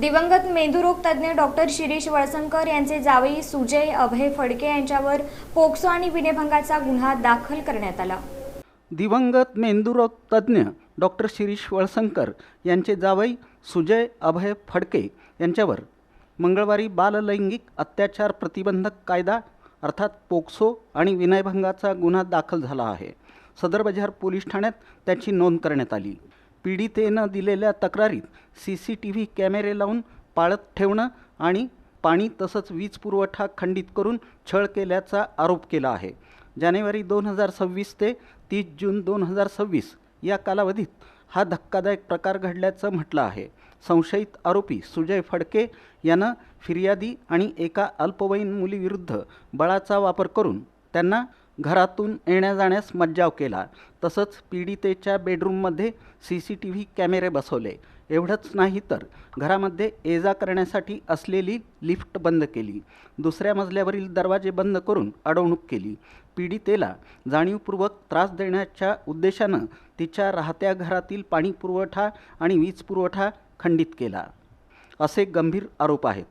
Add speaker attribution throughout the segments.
Speaker 1: दिवंगत मेंदूरोग तज्ज्ञ डॉक्टर शिरीष वळसंकर यांचे जावई सुजय अभय फडके यांच्यावर पोक्सो आणि विनयभंगाचा गुन्हा दाखल करण्यात आला।
Speaker 2: दिवंगत मेंदूरोग तज्ज्ञ डॉक्टर शिरीष वळसंकर यांचे जावई सुजय अभय फडके यांच्यावर मंगळवारी बाललैंगिक अत्याचार प्रतिबंधक कायदा अर्थात पोक्सो आणि विनयभंगाचा गुन्हा दाखल झाला आहे। सदर बाजार पोलीस ठाण्यात त्याची नोंद करण्यात आली। पीडितेनं दिलेल्या तक्रारीत CCTV कॅमेरे लावून पाळत ठेवणं आणि पाणी तसंच वीज पुरवठा खंडित करून छळ केल्याचा आरोप केला आहे। जानेवारी 2026 ते 30 जून 2026 या कालावधीत हा धक्कादायक प्रकार घडल्याचं म्हटलं आहे। संशयित आरोपी सुजय फडके यानं फिर्यादी आणि एका अल्पवयीन मुलीविरुद्ध बळाचा वापर करून त्यांना घरातून येण्या जाण्यास मज्जाव केला। तसंच पीडितेच्या बेडरूममध्ये CCTV कॅमेरे बसवले। एवढंच नाही तर घरामध्ये ये-जा करण्यासाठी असलेली लिफ्ट बंद केली। दुसऱ्या मजल्यावरील दरवाजे बंद करून अडवणूक केली। पीडितेला जाणीवपूर्वक त्रास देण्याच्या उद्देशानं तिच्या राहत्या घरातील पाणी पुरवठा आणि वीज पुरवठा खंडित केला, असे गंभीर आरोप आहेत।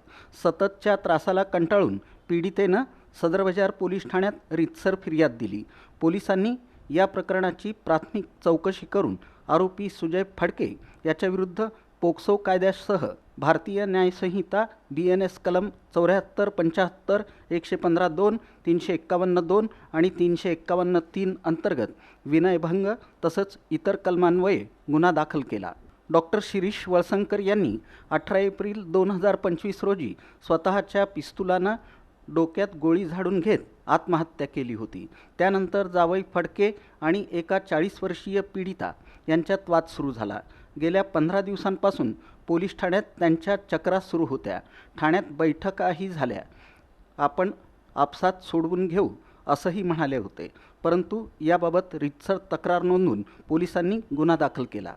Speaker 2: सततच्या त्रासाला कंटाळून पीडितेनं सदर बाजार पोलीस ठाण्यात रीतसर फिर्याद दिली। पोलिसांनी या प्रकरणाची प्राथमिक चौकशी करून आरोपी सुजय फडके याच्याविरुद्ध पोक्सो कायद्यासह भारतीय न्याय संहिता BNS कलम 74, 75, 115(2), 351(2) आणि 351(3) अंतर्गत विनयभंग तसंच इतर कलमान्वये गुन्हा दाखल केला। डॉक्टर शिरीष वळसंकर यांनी 18 एप्रिल 2025 रोजी स्वतःच्या पिस्तुलानं डोक्यात गोळी झाडून घेत आत्महत्या केली होती। त्यानंतर जावई फडके आणि एका 40 वर्षीय पीडिता यांच्यात वाद सुरू झाला। गेल्या 15 दिवसांपासून पोलीस ठाण्यात त्यांच्या चक्रा सुरू होत्या। ठाण्यात बैठकाही झाल्या। आपण आपसात सोडवून घेऊ असंही म्हणाले होते, परंतु याबाबत रीतसर तक्रार नोंदवून पोलिसांनी गुन्हा दाखल केला।